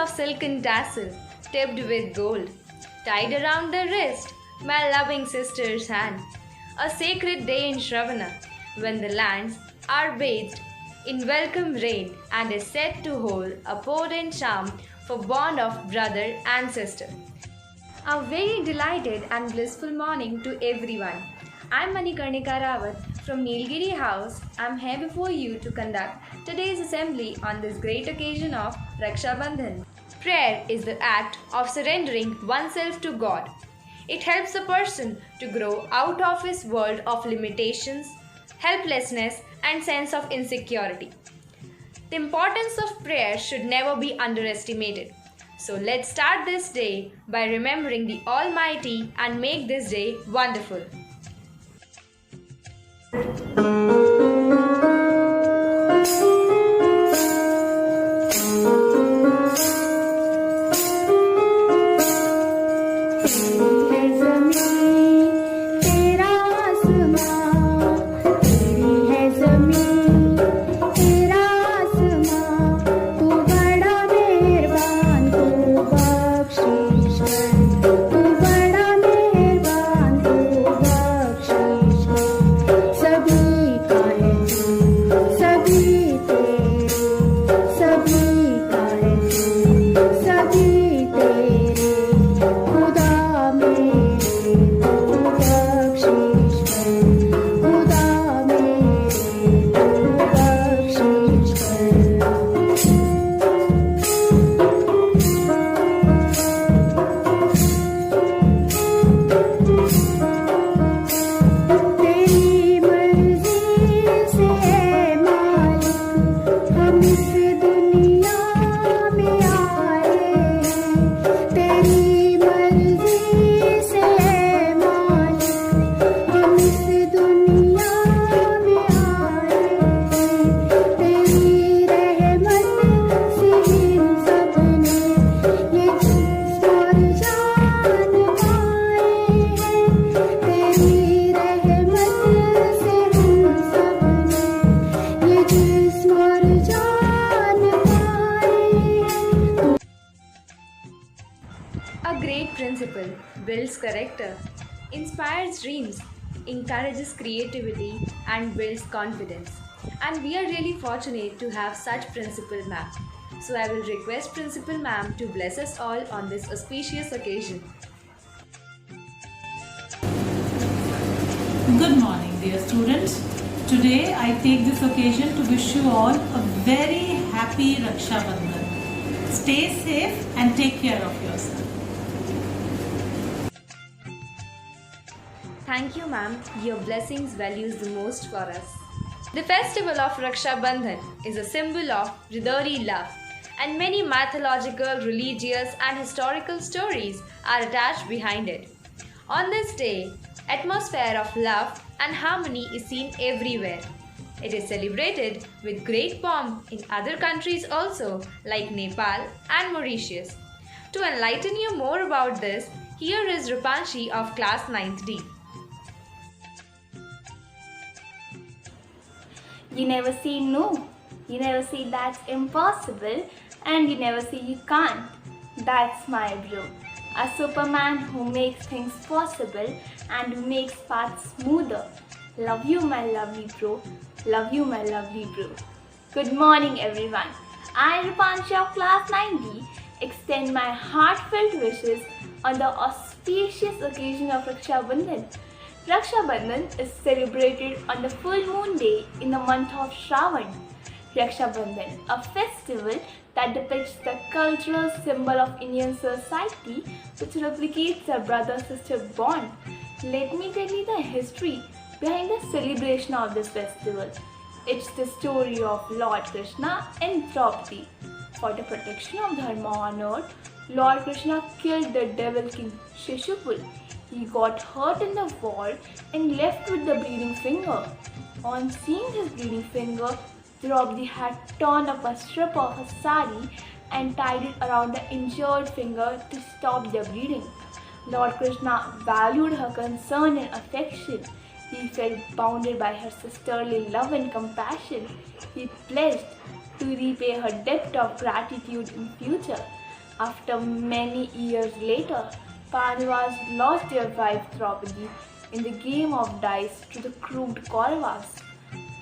of silken tassel tipped with gold, tied around the wrist, my loving sister's hand. A sacred day in Shravana, when the lands are bathed in welcome rain and is said to hold a potent charm for bond of brother and sister. A very delighted and blissful morning to everyone. I'm Manikarnika Rawat from Nilgiri House. I'm here before you to conduct today's assembly on this great occasion of Raksha Bandhan. Prayer is the act of surrendering oneself to God. It helps a person to grow out of his world of limitations, helplessness, and sense of insecurity. The importance of prayer should never be underestimated. So let's start this day by remembering the Almighty and make this day wonderful. A great principle builds character, inspires dreams, encourages creativity, and builds confidence. And we are really fortunate to have such Principal Ma'am. So I will request Principal Ma'am to bless us all on this auspicious occasion. Good morning, dear students. Today I take this occasion to wish you all a very happy Raksha Bandhan. Stay safe and take care of yourself. Thank you, ma'am. Your blessings values the most for us. The festival of Raksha Bandhan is a symbol of brotherly love, and many mythological, religious, and historical stories are attached behind it. On this day, atmosphere of love and harmony is seen everywhere. It is celebrated with great pomp in other countries also, like Nepal and Mauritius. To enlighten you more about this, here is Rupanshi of class 9th D. You never say no, you never say that's impossible, and you never say you can't. That's my bro. A Superman who makes things possible and who makes paths smoother. Love you, my lovely bro. Love you, my lovely bro. Good morning, everyone. I, Rupanshi of class 9D, extend my heartfelt wishes on the auspicious occasion of Raksha Bandhan. Raksha Bandhan is celebrated on the full moon day in the month of Shravan. Raksha Bandhan, a festival that depicts the cultural symbol of Indian society which replicates a brother-sister bond. Let me tell you the history behind the celebration of this festival. It's the story of Lord Krishna and Draupadi. For the protection of Dharma on earth, Lord Krishna killed the devil king Shishupal. He got hurt in the war and left with the bleeding finger. On seeing his bleeding finger, Draupadi had torn up a strip of her sari and tied it around the injured finger to stop the bleeding. Lord Krishna valued her concern and affection. He felt bounded by her sisterly love and compassion. He pledged to repay her debt of gratitude in future. After many years later, Pandavas lost their wife Draupadi in the game of dice to the crude Kauravas.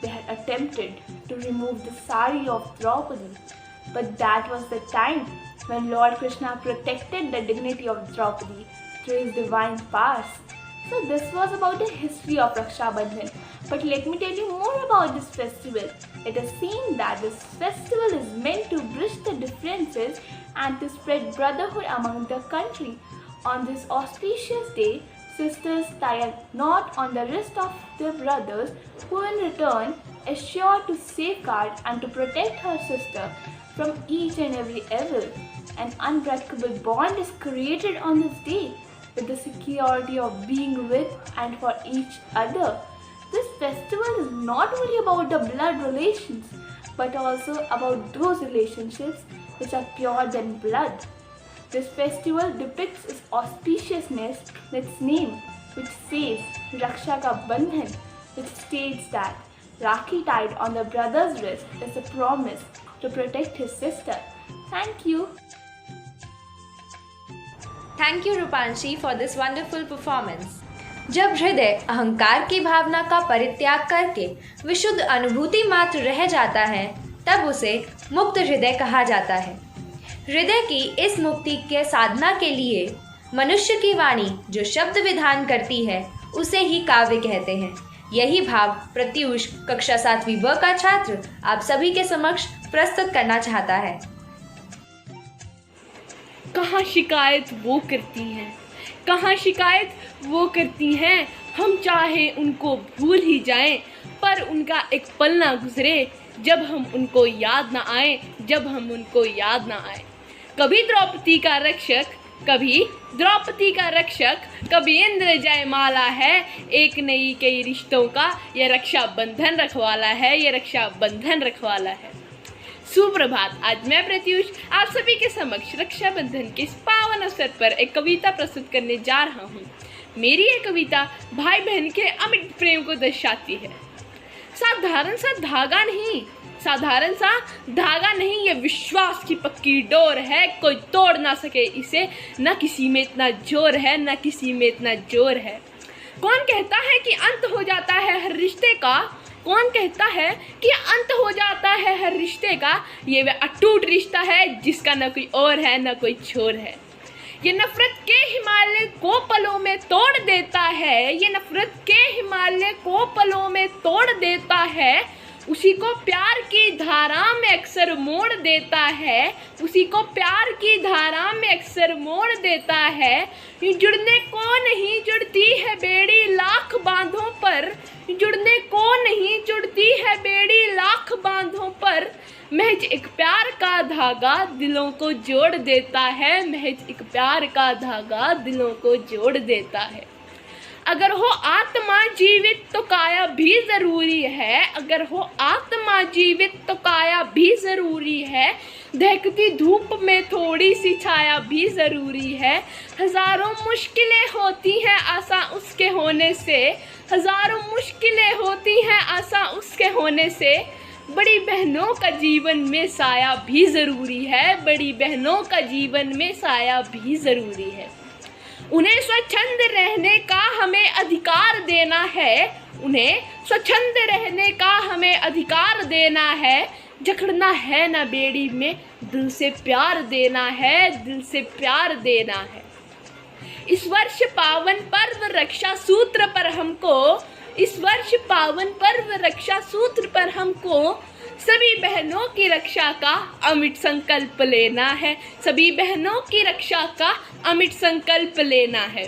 They had attempted to remove the sari of Draupadi, but that was the time when Lord Krishna protected the dignity of Draupadi through his divine powers. So this was about the history of Raksha Bandhan. But let me tell you more about this festival. It is seen that this festival is meant to bridge the differences and to spread brotherhood among the country. On this auspicious day, sisters tie a knot on the wrist of their brothers, who in return is sure to safeguard and to protect her sister from each and every evil. An unbreakable bond is created on this day with the security of being with and for each other. This festival is not only about the blood relations, but also about those relationships which are purer than blood. This festival depicts its auspiciousness in its name, which says Raksha Ka Bandhan, which states that Rakhi tied on the brother's wrist is a promise to protect his sister. Thank you. Thank you Rupanshi for this wonderful performance. जब हृदय अहंकार की भावना का परित्याग करके विशुद्ध अनुभूति मात्र रह जाता है, तब उसे मुक्त हृदय कहा जाता है। हृदय की इस मुक्ति के साधना के लिए मनुष्य की वाणी जो शब्द विधान करती है, उसे ही काव्य कहते हैं। यही भाव प्रत्यूष कक्षा 7वीं ब का छात्र आप सभी के समक्ष प्रस्तुत करना चाहता है। कहाँ शिकायत वो करती हैं, कहाँ शिकायत वो करती हैं, हम चाहे उनको भूल ही जाएं, पर उनका एक पल ना गुजरे जब हम उनको याद ना आए, जब हम उनको याद ना आए। कभी द्रौपदी का रक्षक, कभी द्रौपदी का रक्षक, कभी इंद्र जयमाला है, एक नई कई रिश्तों का ये रक्षा बंधन रखवाला है, ये रक्षा बंधन रखवाला है। सुप्रभात। आज मैं प्रत्यूष आप सभी के समक्ष रक्षाबंधन के इस पावन अवसर पर एक कविता प्रस्तुत करने जा रहा हूँ। मेरी यह कविता भाई बहन के अमिट प्रेम को दर्शाती है। साधारण सा धागा नहीं, साधारण सा धागा नहीं, ये विश्वास की पक्की डोर है, कोई तोड़ ना सके इसे, न किसी में इतना जोर है, न किसी में इतना जोर है। कौन कहता है कि अंत हो जाता है हर रिश्ते का, कौन कहता है कि अंत हो जाता है हर रिश्ते का, ये वह अटूट रिश्ता है जिसका न कोई और है न कोई छोर है। ये नफरत के हिमालय को पलों में तोड़ देता है, ये नफरत के हिमालय को पलों में तोड़ देता है, उसी को प्यार की धारा में अक्सर मोड़ देता है, उसी को प्यार की धारा में अक्सर मोड़ देता है। यूं जुड़ने को नहीं जुड़ती है बेड़ी लाख बांधों पर, जुड़ने को नहीं जुड़ती है बेड़ी लाख बांधों पर, महज एक प्यार का धागा दिलों को जोड़ देता है, महज एक प्यार का धागा दिलों को जोड़ देता है। अगर हो आत्मा जीवित तो काया भी ज़रूरी है, अगर हो आत्मा जीवित तो काया भी ज़रूरी है, दहकती धूप में थोड़ी सी छाया भी ज़रूरी है। हज़ारों मुश्किलें होती हैं आसा उसके होने से, हज़ारों मुश्किलें होती हैं आसा उसके होने से, बड़ी बहनों का जीवन में साया भी ज़रूरी है, बड़ी बहनों का जीवन में साया भी ज़रूरी है। उन्हें स्वच्छंद रहने का हमें अधिकार देना है, उन्हें स्वच्छंद रहने का हमें अधिकार देना है, जकड़ना है ना बेड़ी में, दिल से प्यार देना है, दिल से प्यार देना है। इस वर्ष पावन पर्व रक्षा सूत्र पर हमको, इस वर्ष पावन पर्व रक्षा सूत्र पर हमको सभी बहनों की रक्षा का अमिट संकल्प लेना है, सभी बहनों की रक्षा का अमिट संकल्प लेना है।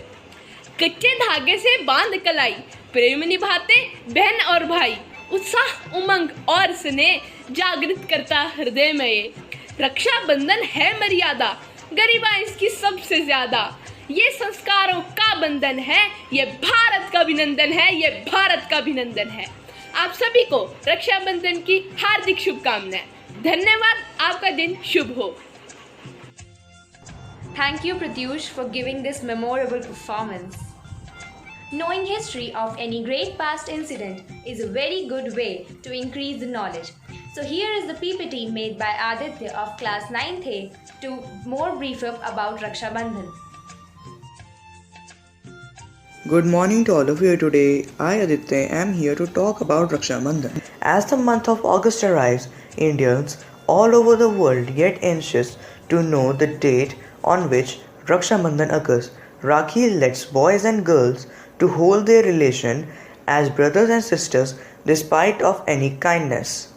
कच्चे धागे से बांध कलाई, प्रेम निभाते बहन और भाई, उत्साह उमंग और स्नेह जागृत करता हृदय में ये। रक्षा बंधन है मर्यादा, गरिमा इसकी सबसे ज्यादा, ये संस्कारों का बंधन है, ये भारत का अभिनंदन है, ये भारत का अभिनंदन है। आप सभी को रक्षाबंधन की हार्दिक शुभकामनाएं। धन्यवाद, आपका दिन शुभ हो। Thank you Pratyush for giving this memorable performance. Knowing history of any great past incident is a very good way to increase the knowledge. So here is the PPT made by Aditya of class 9th A to more brief up about Raksha Bandhan. Good morning to all of you today. I, Aditya, am here to talk about Raksha Bandhan. As the month of August arrives, Indians all over the world get anxious to know the date on which Raksha Bandhan occurs. Rakhi lets boys and girls to hold their relation as brothers and sisters despite of any kindness.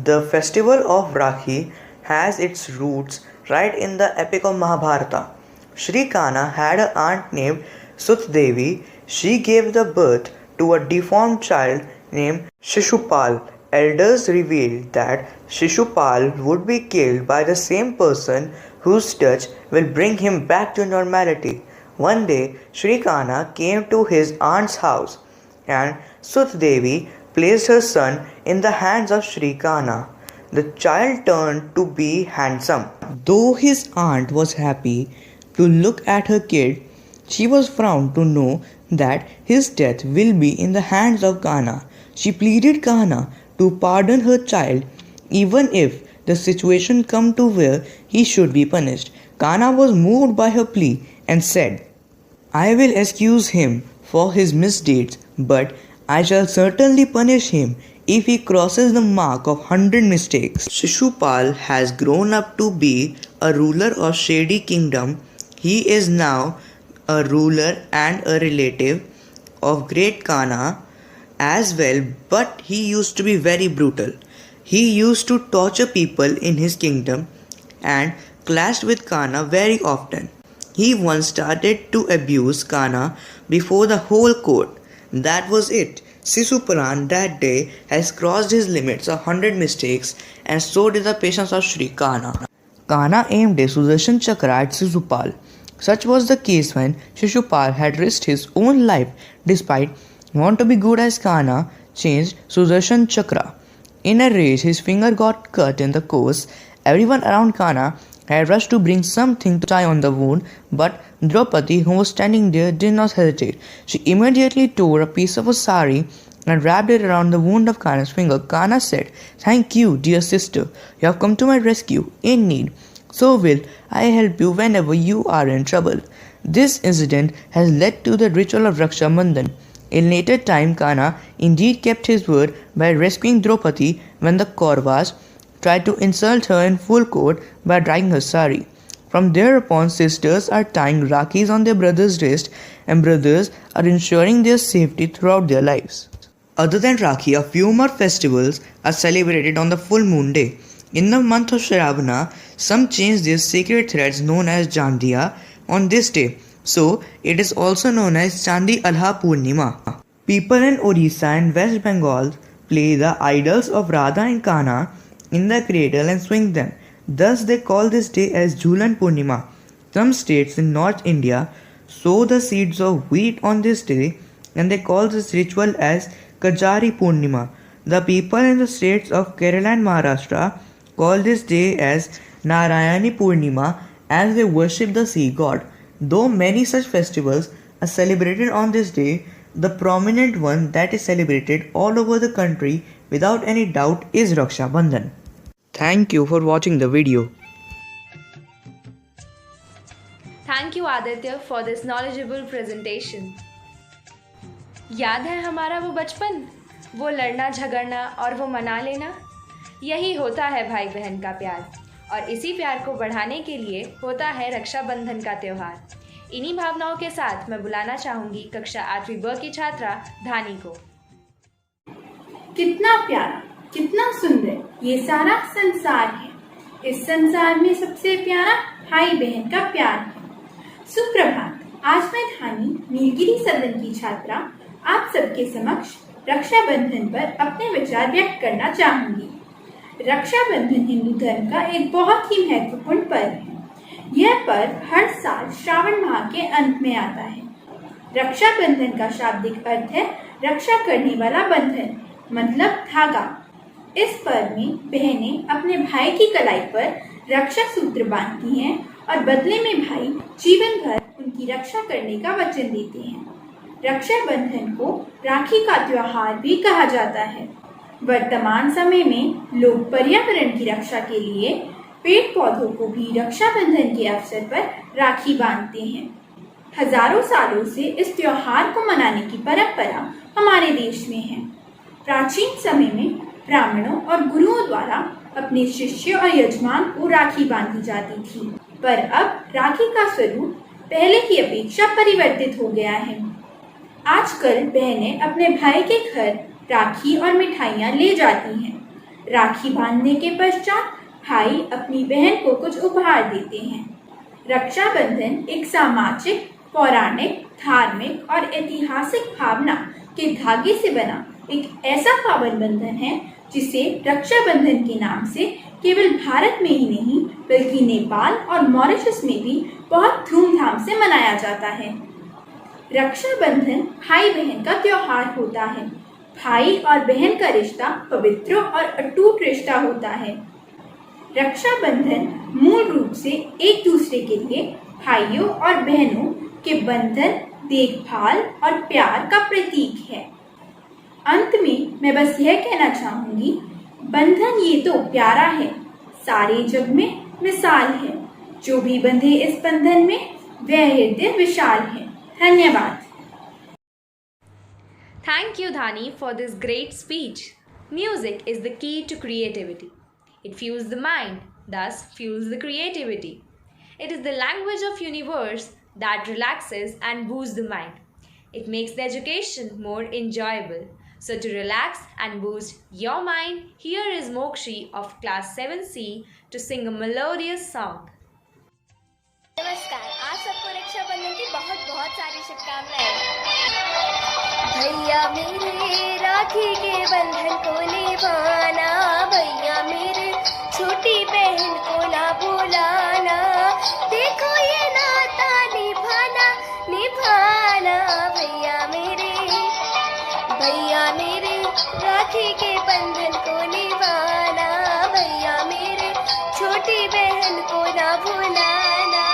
The festival of Rakhi has its roots right in the epic of Mahabharata. Shri Kana had an aunt named Sut Devi. She gave the birth to a deformed child named Shishupal. Elders revealed that Shishupal would be killed by the same person whose touch will bring him back to normality. One day, Shri Kana came to his aunt's house and Sut Devi placed her son in the hands of Shri Kana. The child turned to be handsome. Though his aunt was happy to look at her kid, she was frowned to know that his death will be in the hands of Kana. She pleaded Kana to pardon her child even if the situation come to where he should be punished. Kana was moved by her plea and said, I will excuse him for his misdeeds, but I shall certainly punish him if he crosses the mark of 100 mistakes. Shishupal has grown up to be a ruler of Shady Kingdom. He is now a ruler and a relative of great Kana as well, but he used to be very brutal. He used to torture people in his kingdom and clashed with Kana very often. He once started to abuse Kana before the whole court. That was it. Shishupal that day has crossed his limits of 100 mistakes, and so did the patience of Shri Kana. Kana aimed a Sudarshan Chakra at Shishupal. Such was the case when Shishupal had risked his own life despite want to be good as Kana changed Sudarshan Chakra. In a rage, his finger got cut in the course. Everyone around Kana had rushed to bring something to tie on the wound, but Draupadi, who was standing there, did not hesitate. She immediately tore a piece of a sari and wrapped it around the wound of Kana's finger. Kana said, Thank you, dear sister. You have come to my rescue in need. So will I help you whenever you are in trouble. This incident has led to the ritual of Raksha Bandhan. In later time, Kana indeed kept his word by rescuing Draupadi when the Kauravas tried to insult her in full court by dragging her sari. From thereupon, sisters are tying Rakhis on their brothers' wrist and brothers are ensuring their safety throughout their lives. Other than Rakhi, a few more festivals are celebrated on the full moon day. In the month of Shravana, some change their sacred threads known as Jandiya on this day, so it is also known as Chandi Alha Purnima. People in Orissa and West Bengal play the idols of Radha and Kana in the cradle and swing them. Thus they call this day as Jhulan Purnima. Some states in North India sow the seeds of wheat on this day and they call this ritual as Kajari Purnima. The people in the states of Kerala and Maharashtra call this day as Narayani Purnima as they worship the sea god. Though many such festivals are celebrated on this day, the prominent one that is celebrated all over the country without any doubt is Raksha Bandhan. Thank you for watching the video. Thank you Aditya for this knowledgeable presentation. याद है हमारा वो बचपन, वो लड़ना झगड़ना और वो मना लेना? यही होता है भाई बहन का प्यार, और इसी प्यार को बढ़ाने के लिए होता है रक्षाबंधन का त्यौहार। इन्हीं भावनाओं के साथ मैं बुलाना चाहूँगी कक्षा 8वीं ब की छात्रा धानी को। कितना प्यारा, कितना सुंदर ये सारा संसार है। इस संसार में सबसे प्यारा भाई बहन का प्यार है। सुप्रभात, आज मैं धानी नीलगिरी सदन की छात्रा आप सबके समक्ष रक्षाबंधन पर अपने विचार व्यक्त करना चाहूंगी। रक्षाबंधन हिंदू धर्म का एक बहुत ही महत्वपूर्ण पर्व है। यह पर्व हर साल श्रावण माह के अंत में आता है। रक्षाबंधन का शाब्दिक अर्थ है रक्षा करने वाला बंधन, मतलब धागा। इस पर्व में बहनें अपने भाई की कलाई पर रक्षा सूत्र बांधती हैं और बदले में भाई जीवन भर उनकी रक्षा करने का वचन देते हैं। रक्षाबंधन को राखी का त्योहार भी कहा जाता है। वर्तमान समय में लोग पर्यावरण की रक्षा के लिए पेड़ पौधों को भी रक्षाबंधन के अवसर पर राखी बांधते हैं। हजारों सालों से इस त्योहार को मनाने की परंपरा हमारे देश में है। प्राचीन समय में ब्राह्मणों और गुरुओं द्वारा अपने शिष्य और यजमान को राखी बांधी जाती थी, पर अब राखी का स्वरूप पहले की अपेक्षा परिवर्तित हो गया है। आजकल बहनें अपने भाई के घर राखी और मिठाइयाँ ले जाती हैं। राखी बांधने के पश्चात भाई अपनी बहन को कुछ उपहार देते हैं। रक्षाबंधन एक सामाजिक, पौराणिक, धार्मिक और ऐतिहासिक भावना के धागे से बना एक ऐसा पावन बंधन है जिसे रक्षाबंधन के नाम से केवल भारत में ही नहीं बल्कि नेपाल और मॉरिशस में भी बहुत धूमधाम से मनाया जाता है। रक्षाबंधन भाई बहन का त्योहार होता है। भाई और बहन का रिश्ता पवित्र और अटूट रिश्ता होता है। रक्षाबंधन मूल रूप से एक दूसरे के लिए भाइयों और बहनों के बंधन, देखभाल और प्यार का प्रतीक है। अंत में मैं बस यह कहना चाहूंगी, बंधन ये तो प्यारा है, सारे जग में मिसाल है। जो भी बंधे इस बंधन में वह हृदय विशाल है। धन्यवाद। Thank you, Dhani, for this great speech. Music is the key to creativity. It fuels the mind, thus fuels the creativity. It is the language of universe that relaxes and boosts the mind. It makes the education more enjoyable. So to relax and boost your mind, here is Mokshi of class 7C to sing a melodious song. नमस्कार, आप सबको रक्षाबंधन की बहुत बहुत सारी शुभकामनाएं। भैया मेरे राखी के बंधन को निभाना, भैया मेरे छोटी बहन को ना भुलाना, देखो ये नाता निभाना निभाना। भैया मेरे राखी के बंधन को निभाना, भैया मेरे छोटी बहन को ना भुलाना।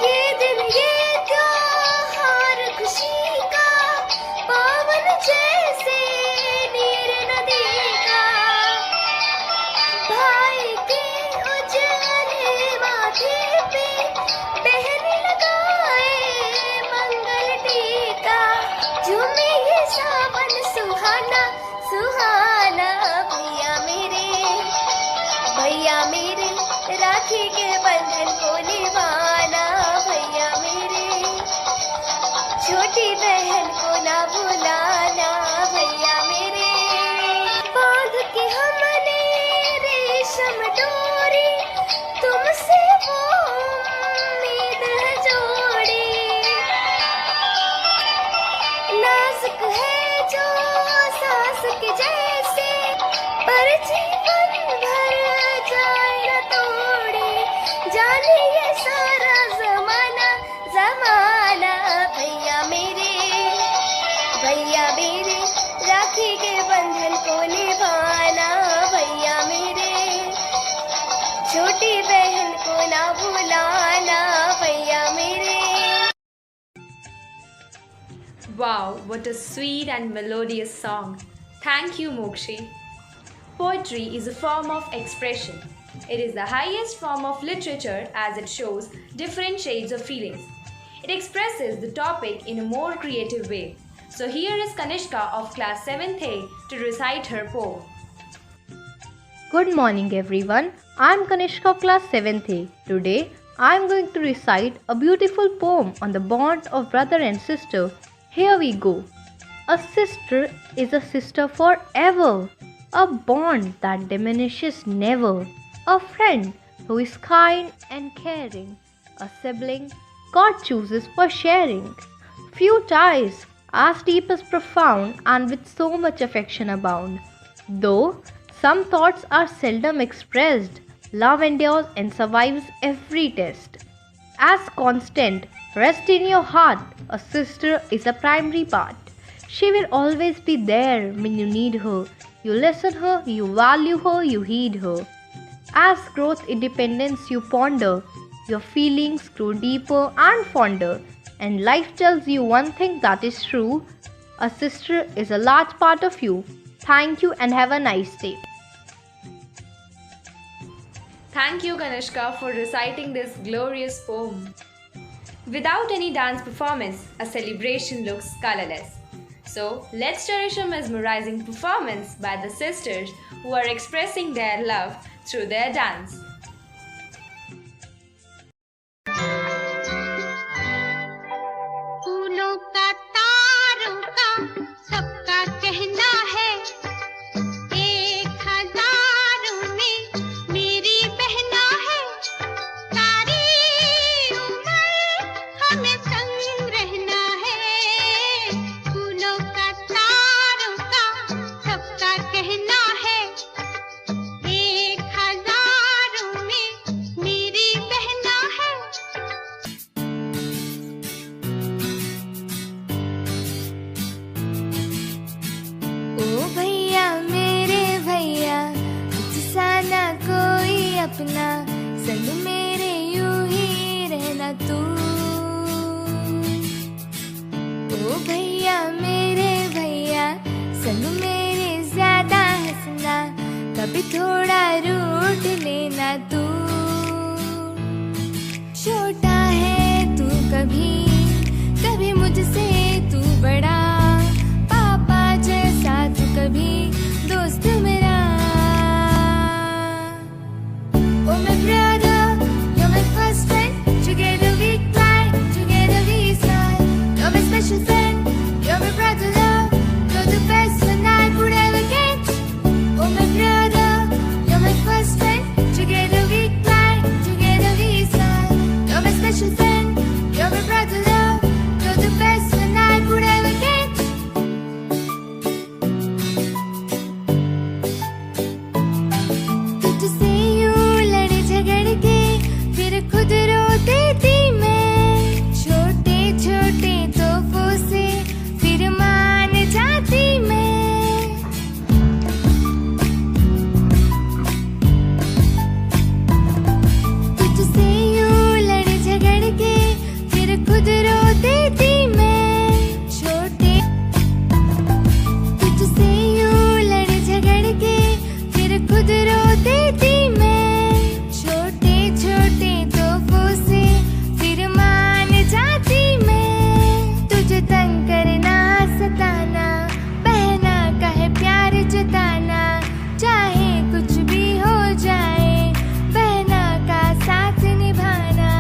ये दिन ये त्योहार खुशी का, पावन जैसे नीर नदी का, भाई के उजले माथे पे बहन लगाए मंगल टीका। झूमे ये सावन सुहाना सुहाना। भैया मेरे राखी के बंधन को निभाना, भैया मेरे छोटी बहन को ना भुलाना। भैया मेरे बांध के हमने रेशम डोरी, तुमसे वो उम्मीद है जोड़ी। नाजुक है जो सास के जैसे, पर जीवन भर जाए न तोड़े। जाने ये सारा जमाना जमाना। भैया मेरे राखी के बंधन को निभाना, भैया मेरे छोटी बहन को ना भुलाना। भैया मेरे। Wow, what a sweet and melodious song. Thank you, Mokshi. Poetry is a form of expression. It is the highest form of literature as it shows different shades of feelings. It expresses the topic in a more creative way. So here is Kanishka of class 7th A to recite her poem. Good morning everyone. I am Kanishka of class 7th A. Today I am going to recite a beautiful poem on the bond of brother and sister. Here we go. A sister is a sister forever, a bond that diminishes never, a friend who is kind and caring, a sibling God chooses for sharing. Few ties as deep as profound and with so much affection abound. Though some thoughts are seldom expressed, love endures and survives every test. As constant, rest in your heart, a sister is a primary part. She will always be there when you need her. You listen her, you value her, you heed her. As growth independence you ponder, your feelings grow deeper and fonder, and life tells you one thing that is true: a sister is a large part of you. Thank you and have a nice day. Thank you, Kanishka, for reciting this glorious poem. Without any dance performance, a celebration looks colorless. So, let's cherish a mesmerizing performance by the sisters who are expressing their love through their dance. फूलों का तारों का सबका कहना है, एक हजारों में मेरी बहना है। सारी उम्र हमें संग रहना है। फूलों का तारों का सबका कहना है, एक हजारों में मेरी बहना है। ओ भैया मेरे भैया, तुझसा ना कोई अपना, संग मेरे यूं ही रहना तू। ओ भैया मेरे भैया, संग मेरे ज्यादा हंसना, कभी थोड़ा रूठ लेना तू। छोटा है तू कभी, कभी मुझसे तू बड़ा, पापा जैसा तू कभी दोस्त मेरा। Oh my brother, you're my first friend, together we cry, together we smile. You're my special friend, you're my brother love, you're the best one I could ever get. Oh my brother, you're my first friend, together we cry, together we smile. You're my special friend, you're my brother love, you're the best one I could ever get. तुझसे यूं लड़ झगड़ के फिर खुद रो देती मैं, छोटे छोटे तोहफों से फिर मान जाती मैं। तुझसे यूं लड़ झगड़ के फिर खुद रो देती मैं, छोटे तुझसे यूं लड़ झगड़ के फिर खुद रो देती मैं, छोटे छोटे तोहफों से फिर मान जाती मैं। तुझे तंग करना सताना, बहना का है प्यार जताना, चाहे कुछ भी हो जाए बहना का साथ निभाना।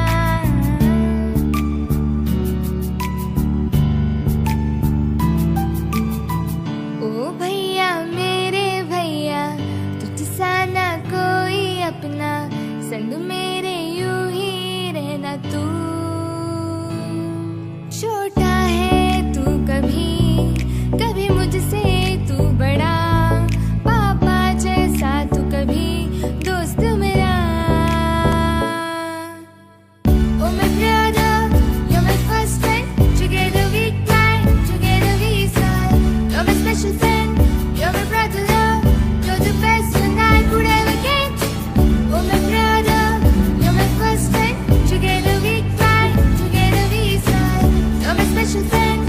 ओ भैया मेरे भैया, तुझसा ना कोई अपना, संग मेरे यूं ही रहना तू। छोटा है तू कभी, कभी मुझसे तू बड़ा, पापा जैसा तू कभी दोस्त मेरा। Oh my brother, you're my first friend, together we cry, together we smile. You're my special friend, you're my brother love, you're the best one I could ever get. Oh my brother, you're my first friend, together we cry, together we smile. You're my special friend,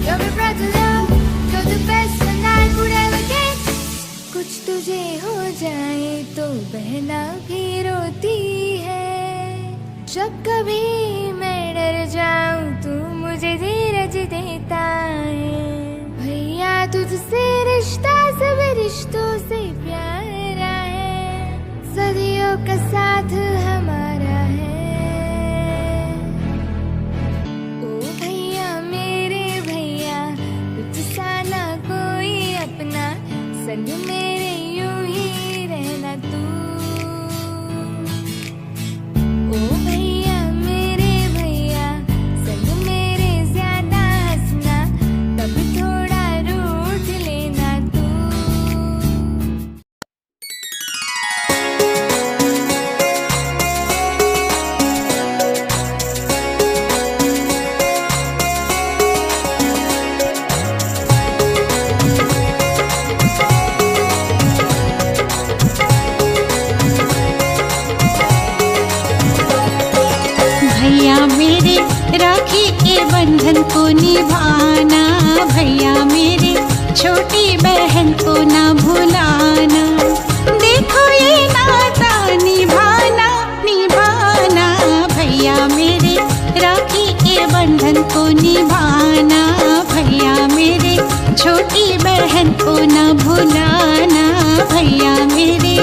you're my brother love, you're the best one I could ever get. कुछ तुझे हो जाए तो बहना भी रोती है, जब कभी मैं डर जाऊं तू मुझे धीरज देता है। भैया तुझसे रिश्ता सब रिश्तों से प्यारा है, सदियों का साथ हमारा है। ओ भैया मेरे भैया, तुझसा ना कोई अपना, संग मेरे यूं ही रहना तू। ओ भैया मेरे भैया, संग मेरे ज्यादा हंसना, कभी थोड़ा रूठ लेना तू। भैया मेरे राखी के बंधन को निभाना, भैया मेरे छोटी बहन को ना भुलाना। देखो ये नाता निभाना निभाना, भैया मेरे राखी के बंधन को निभाना, भैया मेरे छोटी बहन को ना भुलाना, भैया मेरे।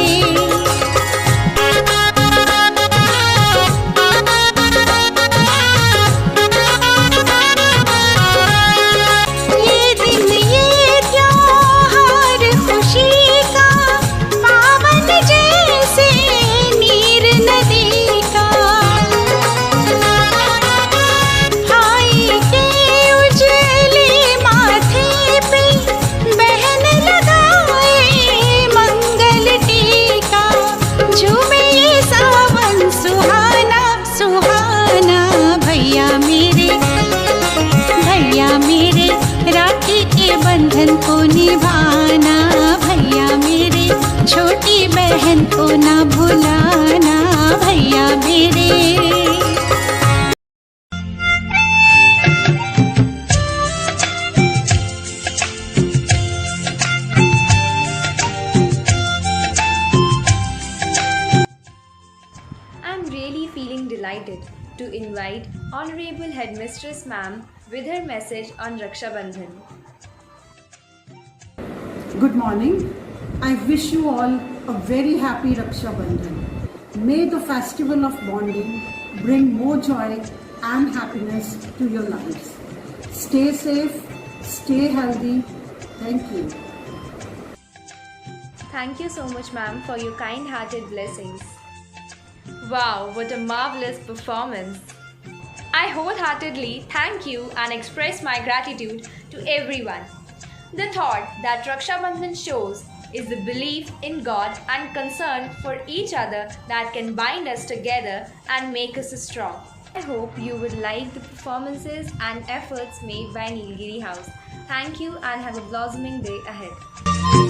बंधन को निभाना, भैया मेरे छोटी बहन को ना भुलाना, भैया मेरे। I'm really feeling delighted to invite Honorable Headmistress Ma'am with her message on Raksha Bandhan. Good morning. I wish you all a very happy Raksha Bandhan. May the festival of bonding bring more joy and happiness to your lives. Stay safe, stay healthy. Thank you. Thank you so much, ma'am, for your kind-hearted blessings. Wow, what a marvelous performance. I wholeheartedly thank you and express my gratitude to everyone. The thought that Raksha Bandhan shows is the belief in God and concern for each other that can bind us together and make us strong. I hope you would like the performances and efforts made by Nilgiri House. Thank you and have a blossoming day ahead.